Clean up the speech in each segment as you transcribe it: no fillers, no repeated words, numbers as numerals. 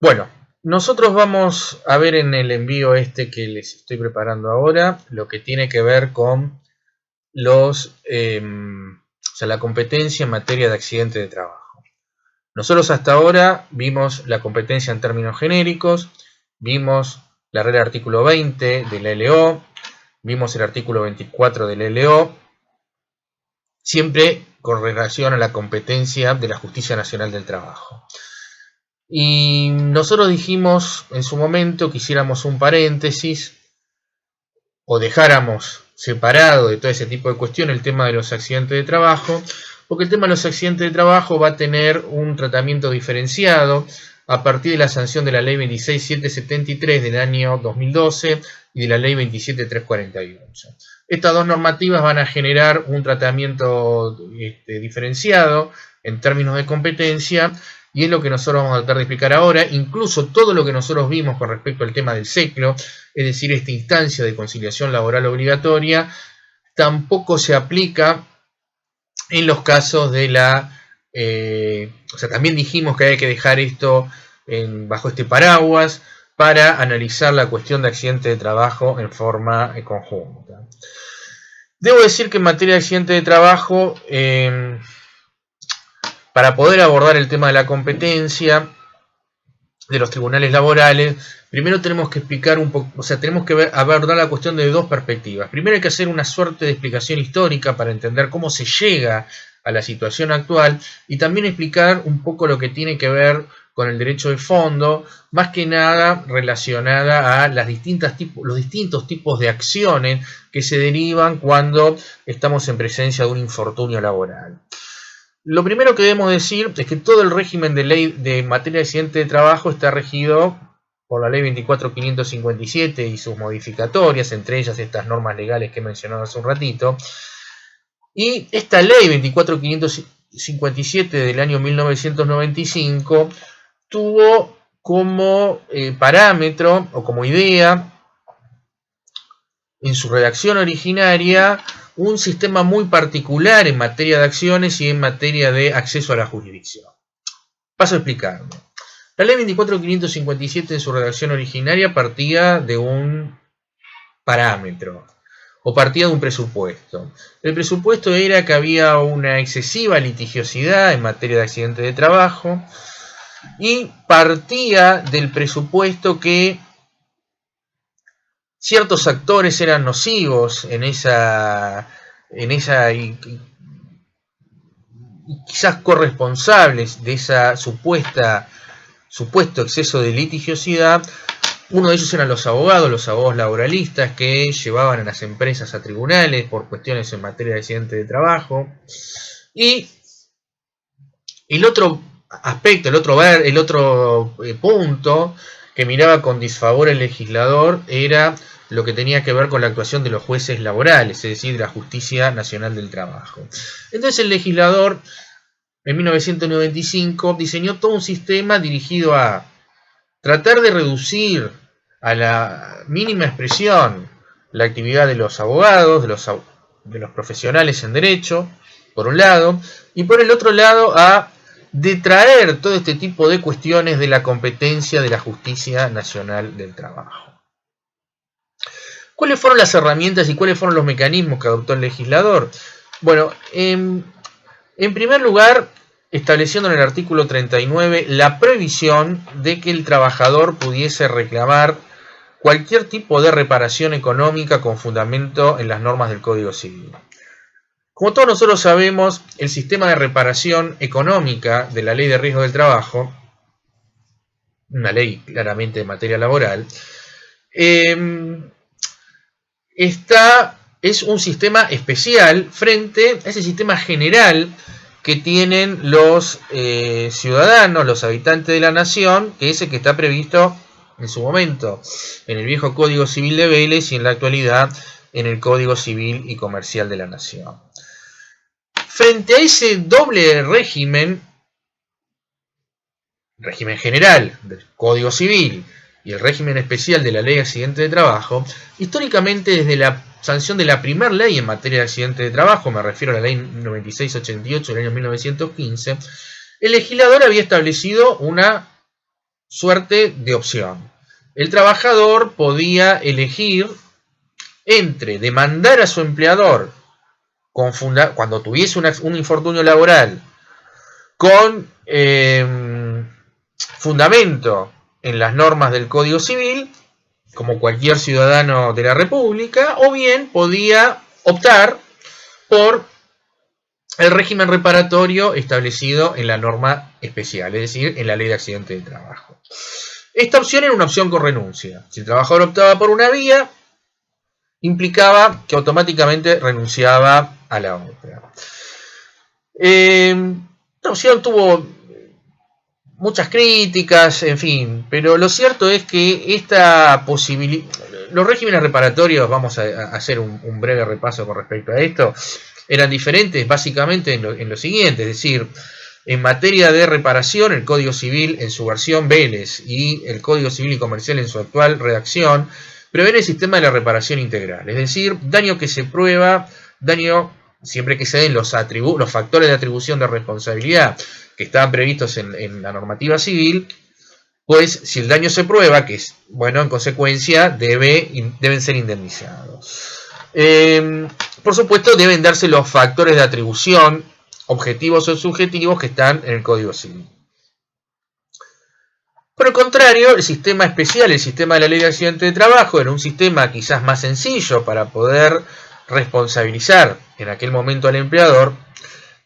Bueno, nosotros vamos a ver en el envío que les estoy preparando ahora lo que tiene que ver con la competencia en materia de accidente de trabajo. Nosotros hasta ahora vimos la competencia en términos genéricos, vimos la regla del artículo 20 de la LO, vimos el artículo 24 de la LO, siempre con relación a la competencia de la Justicia Nacional del Trabajo. Y nosotros dijimos en su momento que hiciéramos un paréntesis o dejáramos separado de todo ese tipo de cuestiones el tema de los accidentes de trabajo, porque el tema de los accidentes de trabajo va a tener un tratamiento diferenciado a partir de la sanción de la ley 26773 del año 2012 y de la ley 27348. Estas dos normativas van a generar un tratamiento diferenciado en términos de competencia, y es lo que nosotros vamos a tratar de explicar ahora. Incluso todo lo que nosotros vimos con respecto al tema del SECLO, es decir, esta instancia de conciliación laboral obligatoria, tampoco se aplica en los casos de también dijimos que hay que dejar esto bajo este paraguas para analizar la cuestión de accidente de trabajo en forma conjunta. Debo decir que en materia de accidente de trabajo, para poder abordar el tema de la competencia de los tribunales laborales, primero tenemos que explicar un poco, tenemos que abordar la cuestión de dos perspectivas. Primero hay que hacer una suerte de explicación histórica para entender cómo se llega a la situación actual, y también explicar un poco lo que tiene que ver con el derecho de fondo, más que nada relacionada a los distintos tipos de acciones que se derivan cuando estamos en presencia de un infortunio laboral. Lo primero que debemos decir es que todo el régimen de ley de materia de accidente de trabajo está regido por la ley 24.557 y sus modificatorias, entre ellas estas normas legales que he mencionado hace un ratito. Y esta ley 24.557 del año 1995 tuvo como parámetro o como idea en su redacción originaria un sistema muy particular en materia de acciones y en materia de acceso a la jurisdicción. Paso a explicarlo. La ley 24.557 en su redacción originaria partía de un parámetro o partía de un presupuesto. El presupuesto era que había una excesiva litigiosidad en materia de accidente de trabajo, y partía del presupuesto que ciertos actores eran nocivos en esa y quizás corresponsables de esa supuesto exceso de litigiosidad. Uno de ellos eran los abogados laboralistas que llevaban a las empresas a tribunales por cuestiones en materia de accidente de trabajo. Y el otro aspecto, el otro punto que miraba con disfavor el legislador era lo que tenía que ver con la actuación de los jueces laborales, es decir, de la Justicia Nacional del Trabajo. Entonces el legislador, en 1995, diseñó todo un sistema dirigido a tratar de reducir a la mínima expresión la actividad de los abogados, de los profesionales en derecho, por un lado, y por el otro lado a detraer todo este tipo de cuestiones de la competencia de la Justicia Nacional del Trabajo. ¿Cuáles fueron las herramientas y cuáles fueron los mecanismos que adoptó el legislador? Bueno, en primer lugar, estableciendo en el artículo 39 la prohibición de que el trabajador pudiese reclamar cualquier tipo de reparación económica con fundamento en las normas del Código Civil. Como todos nosotros sabemos, el sistema de reparación económica de la Ley de Riesgo del Trabajo, una ley claramente de materia laboral, es un sistema especial frente a ese sistema general que tienen los ciudadanos, los habitantes de la nación, que es el que está previsto en su momento en el viejo Código Civil de Vélez y en la actualidad en el Código Civil y Comercial de la Nación. Frente a ese doble régimen general del Código Civil y el régimen especial de la Ley de Accidente de Trabajo, históricamente desde la sanción de la primera ley en materia de accidente de trabajo, me refiero a la ley 9688 del año 1915, el legislador había establecido una suerte de opción. El trabajador podía elegir entre demandar a su empleador cuando tuviese un infortunio laboral con fundamento en las normas del Código Civil, como cualquier ciudadano de la República, o bien podía optar por el régimen reparatorio establecido en la norma especial, es decir, en la Ley de Accidentes de Trabajo. Esta opción era una opción con renuncia. Si el trabajador optaba por una vía, implicaba que automáticamente renunciaba a la otra. Esta opción tuvo muchas críticas, en fin, pero lo cierto es que esta posibilidad, los regímenes reparatorios, vamos a hacer un breve repaso con respecto a esto, eran diferentes básicamente en lo siguiente, es decir, en materia de reparación, el Código Civil en su versión Vélez y el Código Civil y Comercial en su actual redacción prevén el sistema de la reparación integral, es decir, daño que se prueba, daño siempre que se den los factores de atribución de responsabilidad que estaban previstos en la normativa civil, pues si el daño se prueba, que es, bueno, en consecuencia deben ser indemnizados. Por supuesto, deben darse los factores de atribución, objetivos o subjetivos, que están en el Código Civil. Por el contrario, el sistema especial, el sistema de la Ley de Accidentes de Trabajo, era un sistema quizás más sencillo para poder responsabilizar en aquel momento al empleador,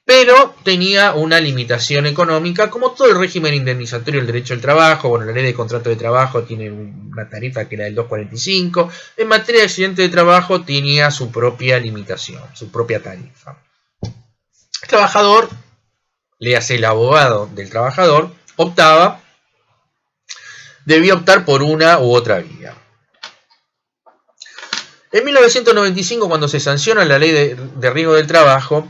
pero tenía una limitación económica, como todo el régimen indemnizatorio del derecho al trabajo. Bueno, la ley de contrato de trabajo tiene una tarifa que era del 2,45. En materia de accidente de trabajo tenía su propia limitación, su propia tarifa. El trabajador, le hace el abogado del trabajador, debía optar por una u otra vía. En 1995, cuando se sanciona la ley de riesgo del trabajo,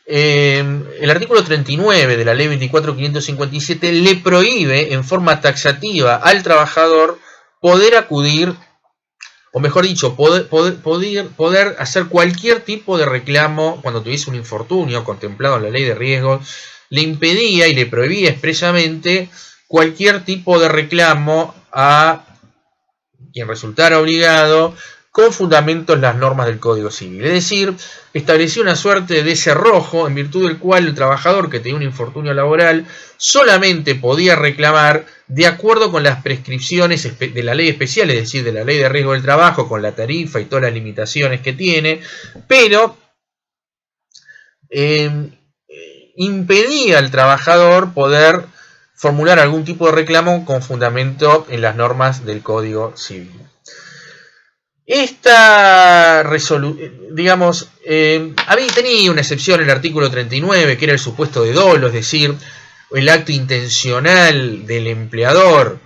el artículo 39 de la ley 24.557 le prohíbe en forma taxativa al trabajador poder acudir, o mejor dicho, poder hacer cualquier tipo de reclamo cuando tuviese un infortunio contemplado en la ley de riesgo. Le impedía y le prohibía expresamente cualquier tipo de reclamo a quien resultara obligado con fundamento en las normas del Código Civil. Es decir, estableció una suerte de cerrojo en virtud del cual el trabajador que tenía un infortunio laboral solamente podía reclamar de acuerdo con las prescripciones de la ley especial, es decir, de la Ley de Riesgo del Trabajo, con la tarifa y todas las limitaciones que tiene, pero impedía al trabajador poder formular algún tipo de reclamo con fundamento en las normas del Código Civil. Esta resolución, digamos, tenía una excepción el artículo 39, que era el supuesto de dolo, es decir, el acto intencional del empleador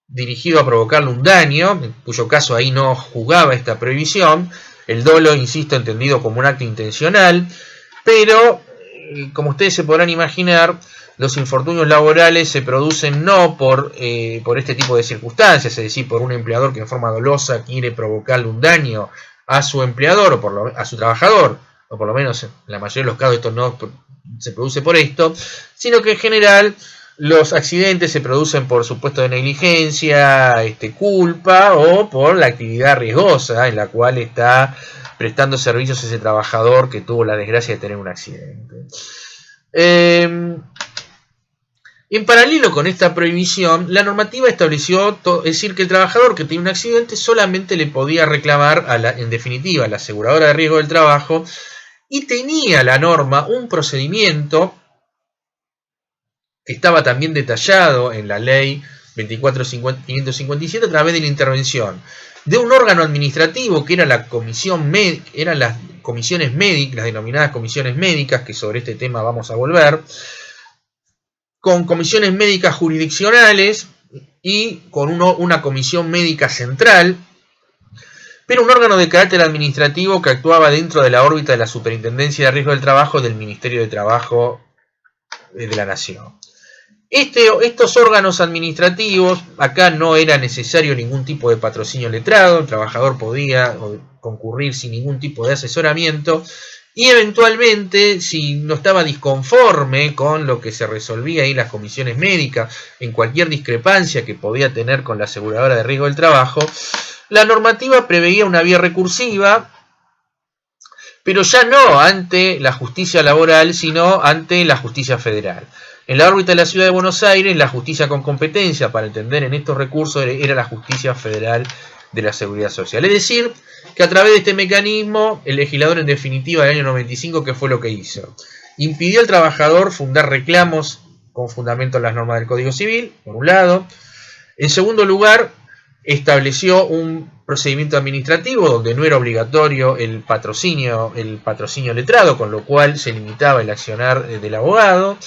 dirigido a provocarle un daño, en cuyo caso ahí no jugaba esta prohibición. El dolo, insisto, entendido como un acto intencional, pero, como ustedes se podrán imaginar, los infortunios laborales se producen no por este tipo de circunstancias, es decir, por un empleador que en forma dolosa quiere provocarle un daño a su empleador o a su trabajador, o por lo menos en la mayoría de los casos esto no se produce por esto, sino que en general los accidentes se producen por supuesto de negligencia, culpa o por la actividad riesgosa en la cual está prestando servicios a ese trabajador que tuvo la desgracia de tener un accidente. En paralelo con esta prohibición, la normativa estableció, es decir, que el trabajador que tenía un accidente solamente le podía reclamar, en definitiva, a la aseguradora de riesgo del trabajo, y tenía la norma un procedimiento que estaba también detallado en la ley 24.557 a través de la intervención de un órgano administrativo que era la comisión eran las comisiones médicas, las denominadas comisiones médicas, que sobre este tema vamos a volver, con comisiones médicas jurisdiccionales y con una comisión médica central, pero un órgano de carácter administrativo que actuaba dentro de la órbita de la Superintendencia de Riesgo del Trabajo del Ministerio de Trabajo de la Nación. Estos órganos administrativos, acá no era necesario ningún tipo de patrocinio letrado, el trabajador podía concurrir sin ningún tipo de asesoramiento, y eventualmente, si no estaba disconforme con lo que se resolvía ahí en las comisiones médicas, en cualquier discrepancia que podía tener con la aseguradora de riesgo del trabajo, la normativa preveía una vía recursiva, pero ya no ante la justicia laboral, sino ante la justicia federal. En la órbita de la ciudad de Buenos Aires, la justicia con competencia para entender en estos recursos era la justicia federal de la Seguridad Social. Es decir, que a través de este mecanismo, el legislador en definitiva del año 95, ¿qué fue lo que hizo? Impidió al trabajador fundar reclamos con fundamento en las normas del Código Civil, por un lado. En segundo lugar, estableció un procedimiento administrativo donde no era obligatorio el patrocinio letrado, con lo cual se limitaba el accionar del abogado,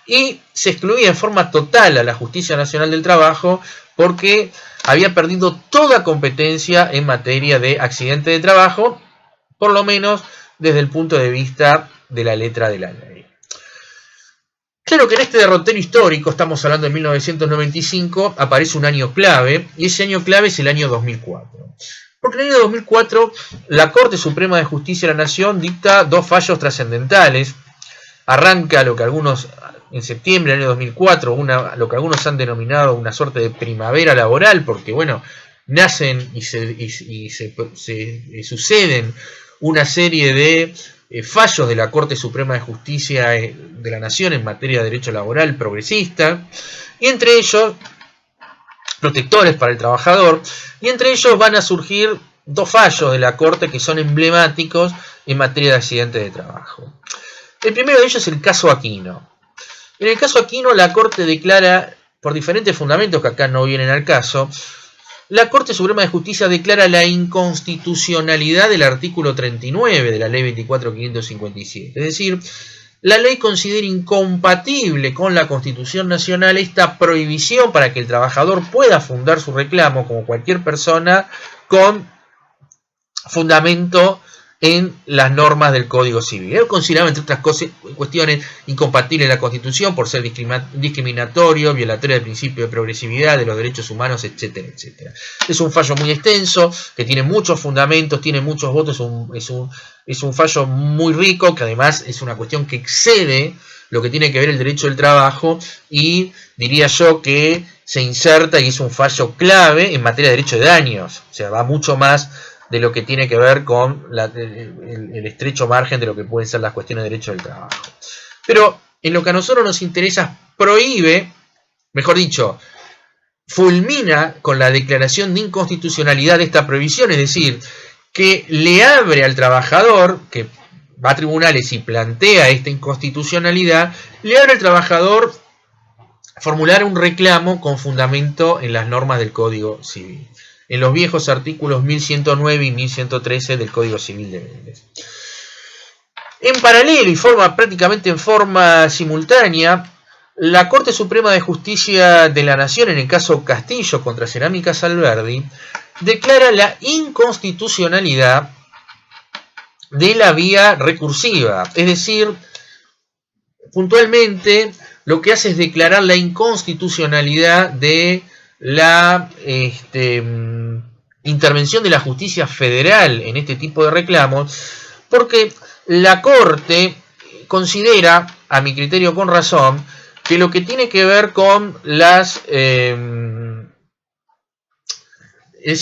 y se excluía en forma total a la Justicia Nacional del Trabajo porque había perdido toda competencia en materia de accidente de trabajo, por lo menos desde el punto de vista de la letra de la ley. Claro que en este derrotero histórico, estamos hablando de 1995, aparece un año clave, y ese año clave es el año 2004. Porque en el año 2004 la Corte Suprema de Justicia de la Nación dicta dos fallos trascendentales. Arranca lo que algunos, en septiembre del año 2004, lo que algunos han denominado una suerte de primavera laboral, porque bueno, nacen y se suceden una serie de fallos de la Corte Suprema de Justicia de la Nación en materia de derecho laboral progresista, y entre ellos protectores para el trabajador, y entre ellos van a surgir dos fallos de la Corte que son emblemáticos en materia de accidentes de trabajo. El primero de ellos es el caso Aquino. En el caso Aquino, la Corte declara, por diferentes fundamentos que acá no vienen al caso, la Corte Suprema de Justicia declara la inconstitucionalidad del artículo 39 de la Ley 24.557. Es decir, la ley considera incompatible con la Constitución Nacional esta prohibición para que el trabajador pueda fundar su reclamo, como cualquier persona, con fundamento en las normas del Código Civil. Él consideraba, entre otras cuestiones, incompatible la Constitución por ser discriminatorio, violatorio del principio de progresividad, de los derechos humanos, etcétera, etcétera. Es un fallo muy extenso, que tiene muchos fundamentos, tiene muchos votos, es un fallo muy rico, que además es una cuestión que excede lo que tiene que ver el derecho del trabajo, y diría yo que se inserta y es un fallo clave en materia de derecho de daños. O sea, va mucho más de lo que tiene que ver con el estrecho margen de lo que pueden ser las cuestiones de derecho del trabajo. Pero en lo que a nosotros nos interesa, prohíbe, mejor dicho, fulmina con la declaración de inconstitucionalidad de esta prohibición, es decir, que le abre al trabajador, que va a tribunales y plantea esta inconstitucionalidad, le abre al trabajador formular un reclamo con fundamento en las normas del Código Civil, en los viejos artículos 1109 y 1113 del Código Civil de Mendes. En paralelo y prácticamente en forma simultánea, la Corte Suprema de Justicia de la Nación, en el caso Castillo contra Cerámicas Alberdi, declara la inconstitucionalidad de la vía recursiva. Es decir, puntualmente lo que hace es declarar la inconstitucionalidad de la intervención de la justicia federal en este tipo de reclamos, porque la Corte considera, a mi criterio con razón, que lo que tiene que ver con las es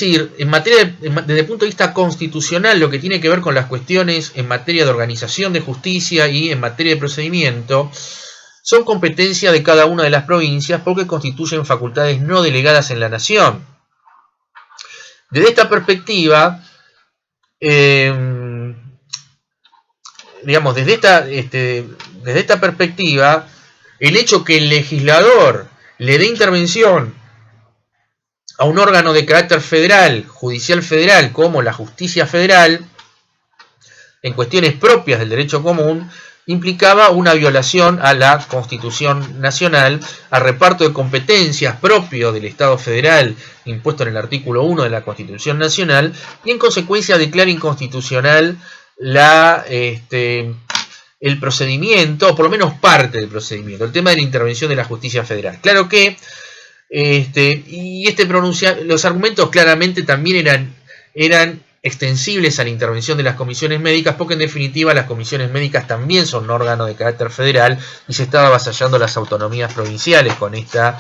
decir, desde el punto de vista constitucional, lo que tiene que ver con las cuestiones en materia de organización de justicia y en materia de procedimiento, son competencia de cada una de las provincias porque constituyen facultades no delegadas en la nación. Desde esta perspectiva, desde esta perspectiva, el hecho que el legislador le dé intervención a un órgano de carácter federal, judicial federal, como la justicia federal, en cuestiones propias del derecho común, implicaba una violación a la Constitución Nacional, al reparto de competencias propio del Estado federal impuesto en el artículo 1 de la Constitución Nacional, y en consecuencia declara inconstitucional el procedimiento, o por lo menos parte del procedimiento, el tema de la intervención de la justicia federal. Claro que los argumentos claramente también eran extensibles a la intervención de las comisiones médicas, porque en definitiva las comisiones médicas también son un órgano de carácter federal y se estaba avasallando las autonomías provinciales con esta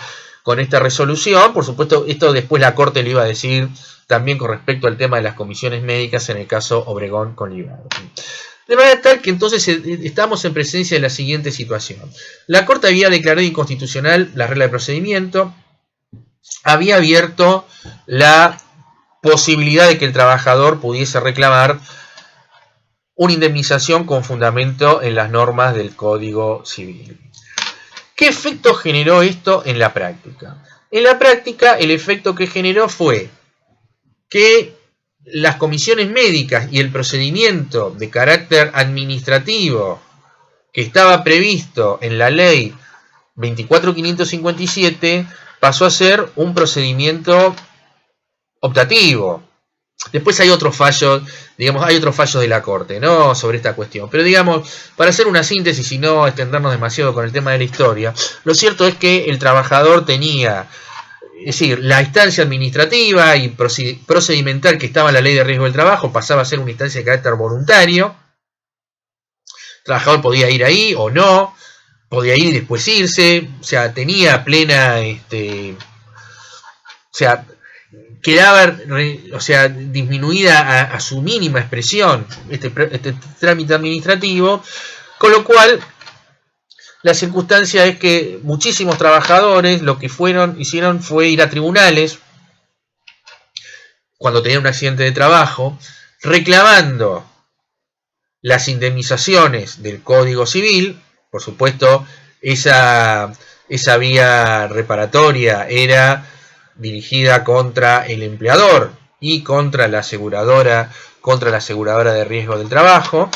resolución. Por supuesto, esto después la Corte le iba a decir también con respecto al tema de las comisiones médicas en el caso Obregón con Librado. De manera tal que entonces estamos en presencia de la siguiente situación. La Corte había declarado inconstitucional la regla de procedimiento, había abierto la posibilidad de que el trabajador pudiese reclamar una indemnización con fundamento en las normas del Código Civil. ¿Qué efecto generó esto en la práctica? En la práctica, el efecto que generó fue que las comisiones médicas y el procedimiento de carácter administrativo que estaba previsto en la ley 24.557 pasó a ser un procedimiento optativo. Después hay otros fallos, hay otros fallos de la Corte, ¿no?, sobre esta cuestión. Pero para hacer una síntesis y no extendernos demasiado con el tema de la historia, lo cierto es que el trabajador tenía, es decir, la instancia administrativa y procedimental que estaba en la Ley de Riesgo del Trabajo pasaba a ser una instancia de carácter voluntario. El trabajador podía ir ahí o no, podía ir y después irse, o sea, tenía plena, quedaba, disminuida a su mínima expresión este trámite administrativo, con lo cual la circunstancia es que muchísimos trabajadores lo que hicieron fue ir a tribunales cuando tenían un accidente de trabajo, reclamando las indemnizaciones del Código Civil. Por supuesto, esa vía reparatoria era dirigida contra el empleador y contra la aseguradora de riesgo del trabajo.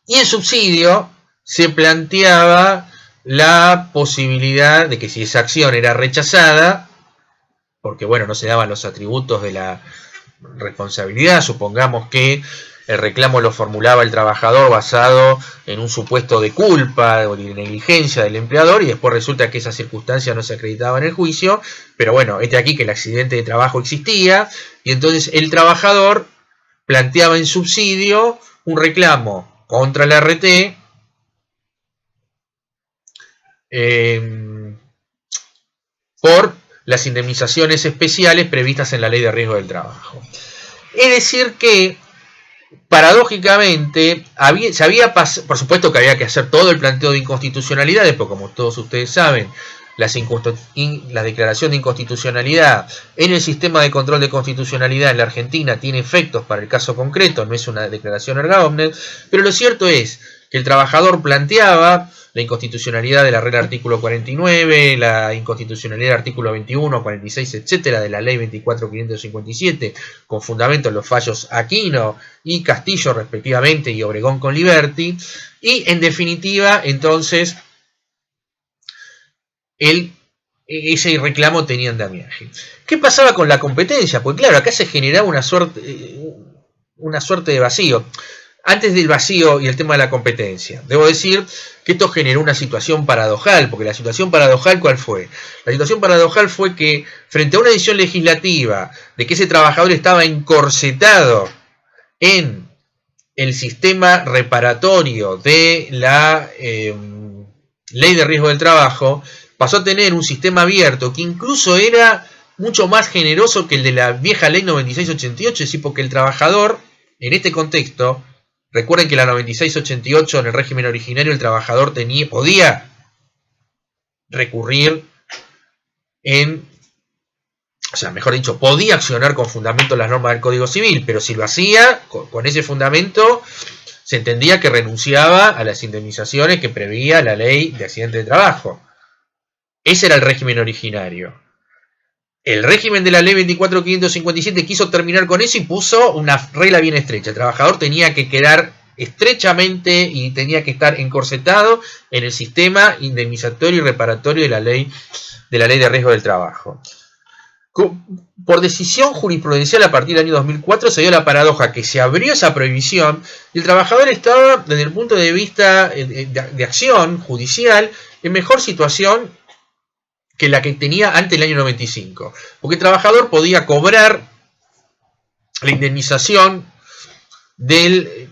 Y en subsidio se planteaba la posibilidad de que si esa acción era rechazada, porque no se daban los atributos de la responsabilidad, supongamos que el reclamo lo formulaba el trabajador basado en un supuesto de culpa o de negligencia del empleador, y después resulta que esa circunstancia no se acreditaba en el juicio, pero aquí que el accidente de trabajo existía, y entonces el trabajador planteaba en subsidio un reclamo contra la RT por las indemnizaciones especiales previstas en la Ley de Riesgo del Trabajo. Es decir que, paradójicamente, por supuesto que había que hacer todo el planteo de inconstitucionalidades, porque como todos ustedes saben, la declaración de inconstitucionalidad en el sistema de control de constitucionalidad en la Argentina tiene efectos para el caso concreto, no es una declaración erga omnes, pero lo cierto es que el trabajador planteaba la inconstitucionalidad de la regla artículo 49, la inconstitucionalidad del artículo 21, 46, etcétera, de la ley 24.557, con fundamento en los fallos Aquino y Castillo respectivamente, y Obregón con Liberty, y en definitiva, entonces, ese reclamo tenía andamiaje. ¿Qué pasaba con la competencia? Pues claro, acá se generaba una suerte de vacío. Antes del vacío y el tema de la competencia, debo decir que esto generó una situación paradojal, porque la situación paradojal, ¿cuál fue? La situación paradojal fue que, frente a una decisión legislativa de que ese trabajador estaba encorsetado en el sistema reparatorio de la Ley de Riesgo del Trabajo, pasó a tener un sistema abierto que incluso era mucho más generoso que el de la vieja Ley 9688, es decir, porque el trabajador, en este contexto, recuerden que la 9688 en el régimen originario el trabajador podía recurrir podía accionar con fundamento en las normas del Código Civil, pero si lo hacía con ese fundamento, se entendía que renunciaba a las indemnizaciones que preveía la ley de accidente de trabajo. Ese era el régimen originario. El régimen de la ley 24.557 quiso terminar con eso y puso una regla bien estrecha. El trabajador tenía que quedar estrechamente y tenía que estar encorsetado en el sistema indemnizatorio y reparatorio de la ley de riesgo del trabajo. Por decisión jurisprudencial a partir del año 2004 se dio la paradoja que se abrió esa prohibición y el trabajador estaba, desde el punto de vista de acción judicial, en mejor situación que la que tenía antes del año 95. Porque el trabajador podía cobrar la indemnización del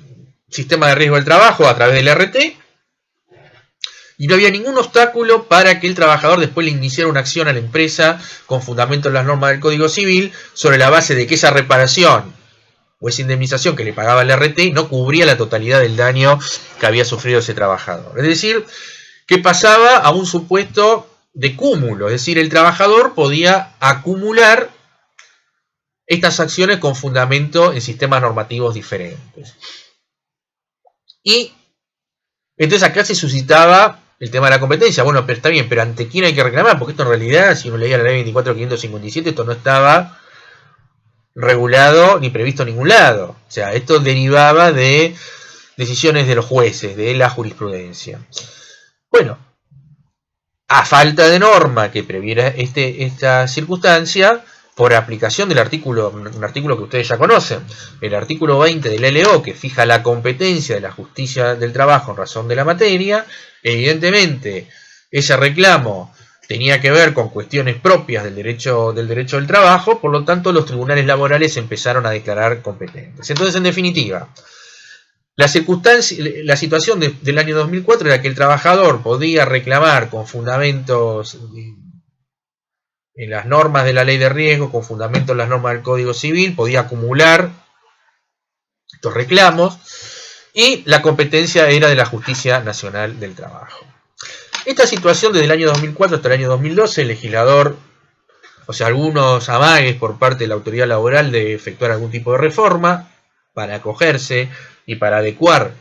sistema de riesgo del trabajo a través del RT, y no había ningún obstáculo para que el trabajador después le iniciara una acción a la empresa con fundamento en las normas del Código Civil sobre la base de que esa reparación o esa indemnización que le pagaba el RT no cubría la totalidad del daño que había sufrido ese trabajador. Es decir, que pasaba a un supuesto de cúmulo, es decir, el trabajador podía acumular estas acciones con fundamento en sistemas normativos diferentes. Y entonces acá se suscitaba el tema de la competencia. Bueno, pero está bien, pero ¿ante quién hay que reclamar? Porque esto en realidad, si uno leía la ley 24.557, esto no estaba regulado ni previsto en ningún lado. O sea, esto derivaba de decisiones de los jueces, de la jurisprudencia. Bueno, a falta de norma que previera esta circunstancia, por aplicación del artículo, un artículo que ustedes ya conocen, el artículo 20 del LO, que fija la competencia de la justicia del trabajo en razón de la materia, evidentemente ese reclamo tenía que ver con cuestiones propias del derecho del trabajo, por lo tanto los tribunales laborales empezaron a declarar competentes. Entonces, en definitiva, la situación del año 2004 era que el trabajador podía reclamar con fundamentos en las normas de la ley de riesgo, con fundamento en las normas del Código Civil, podía acumular estos reclamos, y la competencia era de la Justicia Nacional del Trabajo. Esta situación desde el año 2004 hasta el año 2012, el legislador, o sea, algunos amagues por parte de la autoridad laboral de efectuar algún tipo de reforma para acogerse y para adecuar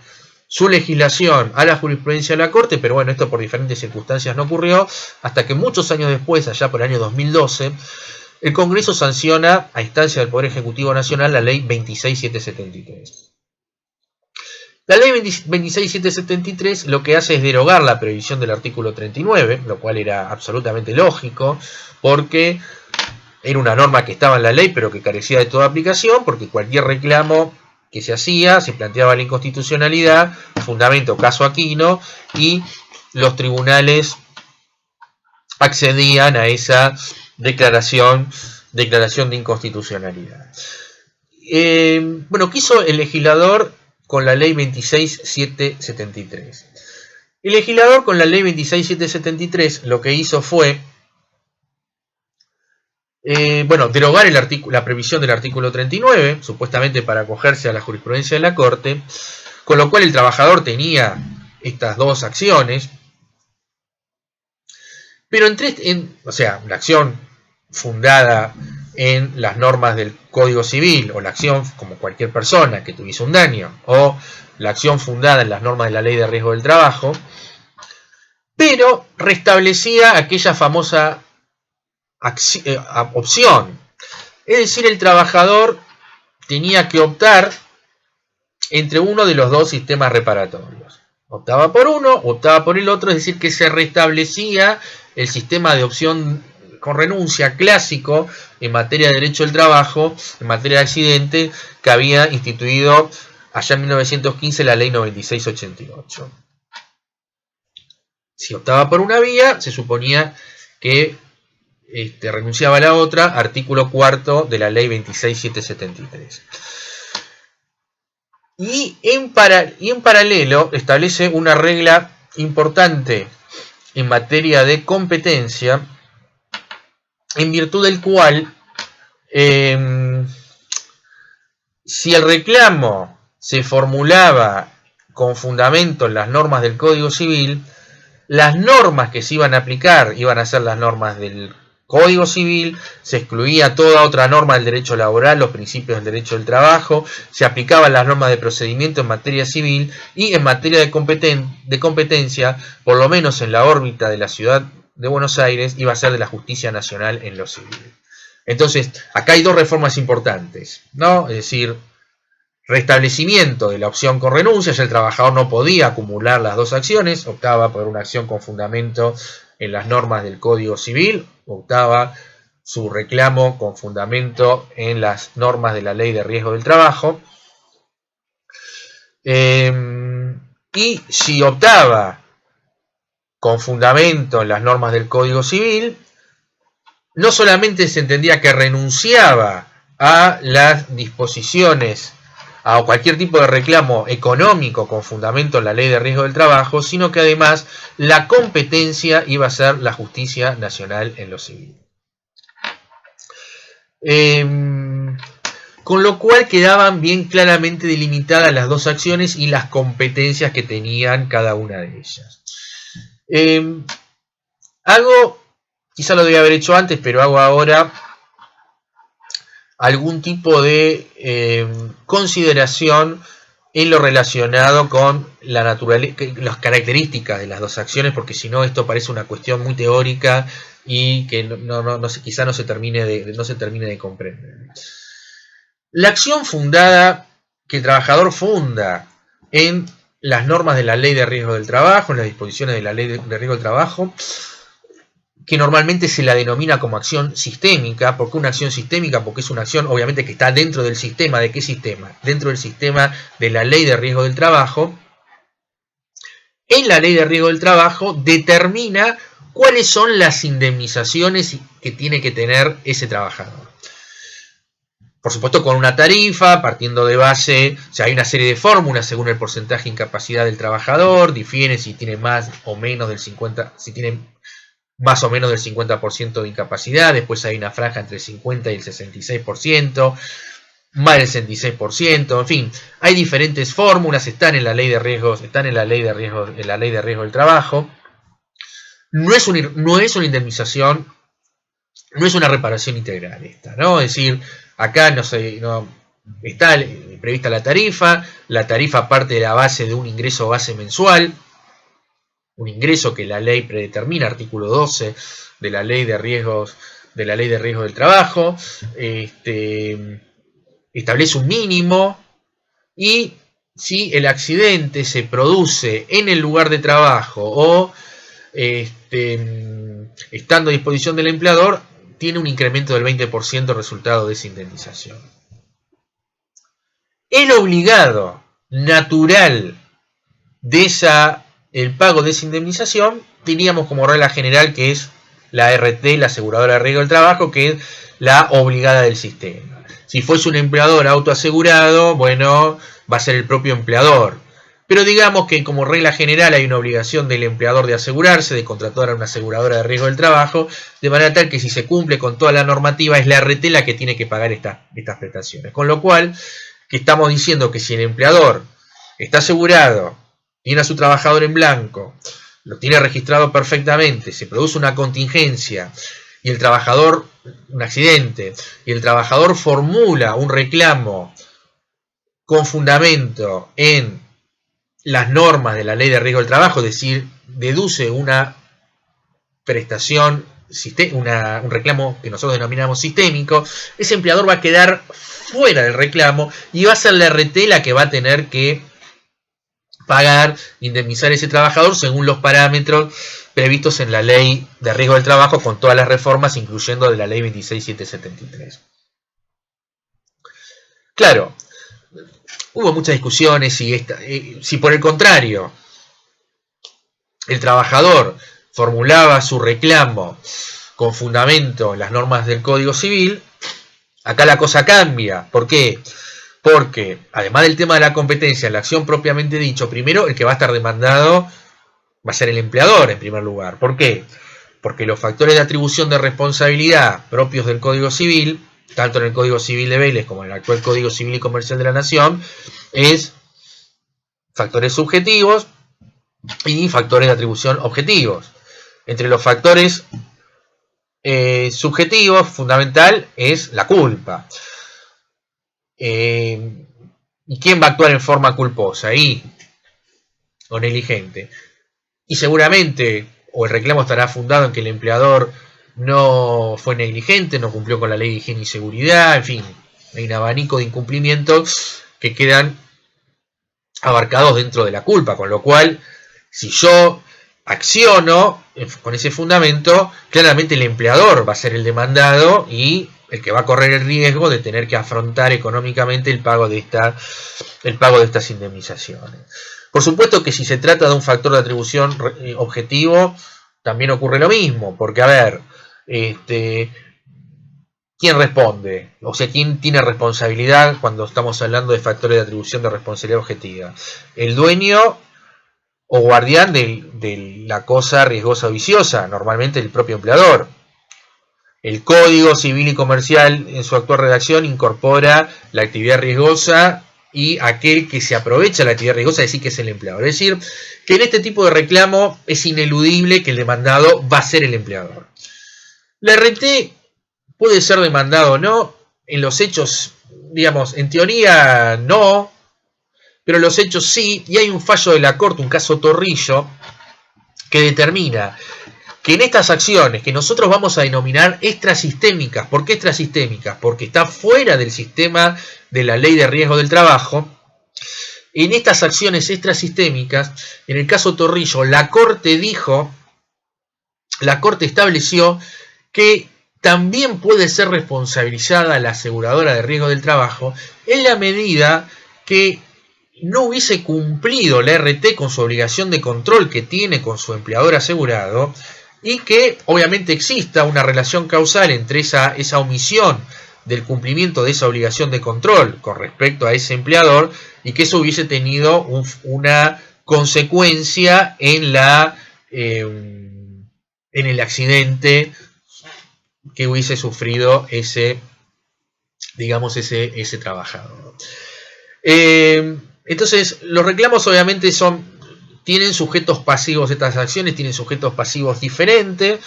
su legislación a la jurisprudencia de la Corte, pero bueno, esto por diferentes circunstancias no ocurrió, hasta que muchos años después, allá por el año 2012, el Congreso sanciona, a instancia del Poder Ejecutivo Nacional, la Ley 26773. La Ley 26773 lo que hace es derogar la previsión del artículo 39, lo cual era absolutamente lógico, porque era una norma que estaba en la ley, pero que carecía de toda aplicación, porque cualquier reclamo que se hacía, se planteaba la inconstitucionalidad, fundamento caso Aquino, y los tribunales accedían a esa declaración de inconstitucionalidad. Bueno, ¿qué hizo el legislador con la ley 26773? El legislador con la ley 26773 lo que hizo fue derogar la previsión del artículo 39, supuestamente para acogerse a la jurisprudencia de la Corte, con lo cual el trabajador tenía estas dos acciones, pero la acción fundada en las normas del Código Civil, o la acción como cualquier persona que tuviese un daño, o la acción fundada en las normas de la Ley de Riesgo del Trabajo, pero restablecía aquella famosa opción. Es decir, el trabajador tenía que optar entre uno de los dos sistemas reparatorios. Optaba por uno, optaba por el otro, es decir, que se restablecía el sistema de opción con renuncia clásico en materia de derecho del trabajo, en materia de accidente, que había instituido allá en 1915 la ley 9688. Si optaba por una vía, se suponía que renunciaba a la otra, artículo 4 de la ley 26773. Y en paralelo establece una regla importante en materia de competencia, en virtud del cual, si el reclamo se formulaba con fundamento en las normas del Código Civil, las normas que se iban a aplicar iban a ser las normas del Código Civil, se excluía toda otra norma del derecho laboral, los principios del derecho del trabajo, se aplicaban las normas de procedimiento en materia civil, y en materia de competencia, por lo menos en la órbita de la ciudad de Buenos Aires, iba a ser de la Justicia Nacional en lo civil. Entonces, acá hay dos reformas importantes, ¿no? Es decir, restablecimiento de la opción con renuncia, ya el trabajador no podía acumular las dos acciones, optaba por una acción con fundamento en las normas del Código Civil, optaba su reclamo con fundamento en las normas de la Ley de Riesgo del Trabajo, y si optaba con fundamento en las normas del Código Civil, no solamente se entendía que renunciaba a las disposiciones, a cualquier tipo de reclamo económico con fundamento en la ley de riesgo del trabajo, sino que además la competencia iba a ser la justicia nacional en lo civil. Con lo cual quedaban bien claramente delimitadas las dos acciones y las competencias que tenían cada una de ellas. Quizá lo debía haber hecho antes, pero hago ahora algún tipo de consideración en lo relacionado con la naturaleza, las características de las dos acciones, porque si no esto parece una cuestión muy teórica y que quizá no se termine de comprender. La acción fundada, que el trabajador funda en las normas de la ley de riesgo del trabajo, en las disposiciones de la ley de riesgo del trabajo, que normalmente se la denomina como acción sistémica. ¿Por qué una acción sistémica? Porque es una acción obviamente que está dentro del sistema. ¿De qué sistema? Dentro del sistema de la ley de riesgo del trabajo. En la ley de riesgo del trabajo determina cuáles son las indemnizaciones que tiene que tener ese trabajador. Por supuesto con una tarifa, partiendo de base, o sea, hay una serie de fórmulas según el porcentaje de incapacidad del trabajador, difiere si tiene más o menos del 50%, si tiene más o menos del 50% de incapacidad, después hay una franja entre el 50 y el 66%, más del 66%, en fin, hay diferentes fórmulas, están en la ley de riesgos, en la ley de riesgo del trabajo. No es una indemnización, no es una reparación integral esta, ¿no? Es decir, acá está prevista la tarifa parte de la base de un ingreso base mensual, un ingreso que la ley predetermina, artículo 12 de la ley de riesgos del trabajo, establece un mínimo, y si el accidente se produce en el lugar de trabajo o estando a disposición del empleador, tiene un incremento del 20% resultado de esa indemnización. El obligado natural de el pago de esa indemnización, teníamos como regla general que es la RT, la aseguradora de riesgo del trabajo, que es la obligada del sistema. Si fuese un empleador autoasegurado, bueno, va a ser el propio empleador. Pero digamos que como regla general hay una obligación del empleador de asegurarse, de contratar a una aseguradora de riesgo del trabajo, de manera tal que si se cumple con toda la normativa es la RT la que tiene que pagar estas prestaciones. Con lo cual, que estamos diciendo que si el empleador está asegurado, tiene a su trabajador en blanco, lo tiene registrado perfectamente, se produce una contingencia y el trabajador, un accidente, y el trabajador formula un reclamo con fundamento en las normas de la ley de riesgo del trabajo, es decir, deduce una prestación, un reclamo que nosotros denominamos sistémico, ese empleador va a quedar fuera del reclamo y va a ser la RT la que va a tener que pagar, indemnizar a ese trabajador según los parámetros previstos en la ley de riesgo del trabajo, con todas las reformas, incluyendo de la ley 26773. Claro, hubo muchas discusiones si por el contrario el trabajador formulaba su reclamo con fundamento en las normas del Código Civil, acá la cosa cambia. ¿Por qué? Porque, además del tema de la competencia, la acción propiamente dicho, primero el que va a estar demandado va a ser el empleador en primer lugar. ¿Por qué? Porque los factores de atribución de responsabilidad propios del Código Civil, tanto en el Código Civil de Vélez como en el actual Código Civil y Comercial de la Nación, es factores subjetivos y factores de atribución objetivos. Entre los factores subjetivos, fundamental es la culpa. ¿Y quién va a actuar en forma culposa o negligente? Y seguramente o el reclamo estará fundado en que el empleador no fue negligente, no cumplió con la ley de higiene y seguridad, en fin, hay un abanico de incumplimientos que quedan abarcados dentro de la culpa, con lo cual, si yo acciono con ese fundamento, claramente el empleador va a ser el demandado y el que va a correr el riesgo de tener que afrontar económicamente el pago de estas indemnizaciones. Por supuesto que si se trata de un factor de atribución objetivo, también ocurre lo mismo, porque a ver, ¿quién responde? O sea, ¿quién tiene responsabilidad cuando estamos hablando de factores de atribución de responsabilidad objetiva? ¿El dueño o guardián de la cosa riesgosa o viciosa? Normalmente el propio empleador. El Código Civil y Comercial en su actual redacción incorpora la actividad riesgosa y aquel que se aprovecha de la actividad riesgosa, es decir, que es el empleador. Es decir, que en este tipo de reclamo es ineludible que el demandado va a ser el empleador. La RT puede ser demandado o no, en los hechos, digamos, en teoría no, pero en los hechos sí, y hay un fallo de la Corte, un caso Torrillo, que determina que en estas acciones que nosotros vamos a denominar extrasistémicas, ¿por qué extrasistémicas? Porque está fuera del sistema de la ley de riesgo del trabajo. En estas acciones extrasistémicas, en el caso Torrillo, la Corte estableció que también puede ser responsabilizada la aseguradora de riesgo del trabajo en la medida que no hubiese cumplido la RT con su obligación de control que tiene con su empleador asegurado y que obviamente exista una relación causal entre esa omisión del cumplimiento de esa obligación de control con respecto a ese empleador y que eso hubiese tenido una consecuencia en el accidente que hubiese sufrido ese trabajador. Entonces, los reclamos obviamente tienen sujetos pasivos, estas acciones tienen sujetos pasivos diferentes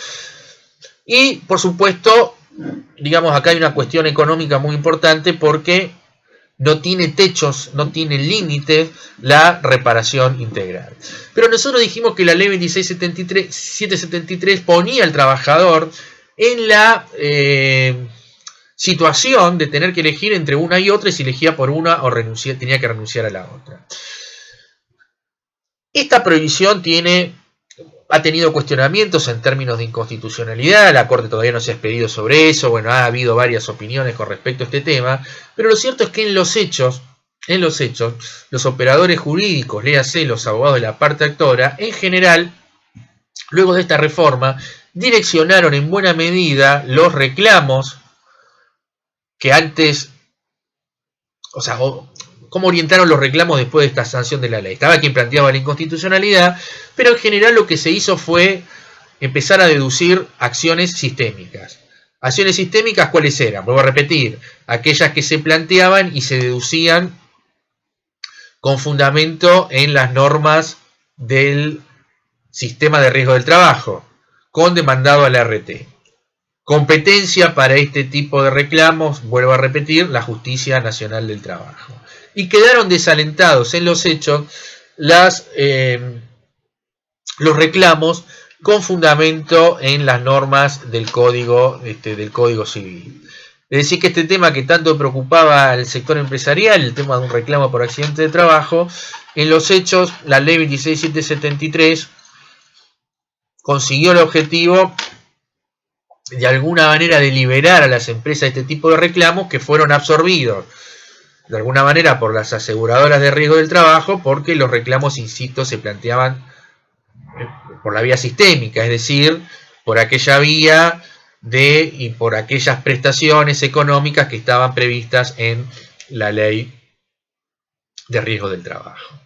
y, por supuesto, digamos, acá hay una cuestión económica muy importante porque no tiene techos, no tiene límites la reparación integral. Pero nosotros dijimos que la ley 26773 ponía al trabajador en la situación de tener que elegir entre una y otra y si elegía por una o tenía que renunciar a la otra. Esta prohibición ha tenido cuestionamientos en términos de inconstitucionalidad, la Corte todavía no se ha expedido sobre eso, bueno, ha habido varias opiniones con respecto a este tema, pero lo cierto es que en los hechos, los operadores jurídicos, léase los abogados de la parte actora, en general, luego de esta reforma, direccionaron en buena medida los reclamos que antes, o sea, cómo orientaron los reclamos después de esta sanción de la ley. Estaba quien planteaba la inconstitucionalidad, pero en general lo que se hizo fue empezar a deducir acciones sistémicas. Acciones sistémicas, ¿cuáles eran? Vuelvo a repetir, aquellas que se planteaban y se deducían con fundamento en las normas del sistema de riesgo del trabajo, con demandado a la RT. Competencia para este tipo de reclamos, vuelvo a repetir, la Justicia Nacional del Trabajo. Y quedaron desalentados en los hechos los reclamos con fundamento en las normas del Código Civil. Es decir, que este tema que tanto preocupaba al sector empresarial, el tema de un reclamo por accidente de trabajo, en los hechos, la ley 26773 consiguió el objetivo de alguna manera de liberar a las empresas de este tipo de reclamos que fueron absorbidos de alguna manera por las aseguradoras de riesgo del trabajo porque los reclamos, insisto, se planteaban por la vía sistémica, es decir, por aquella vía y por aquellas prestaciones económicas que estaban previstas en la ley de riesgo del trabajo.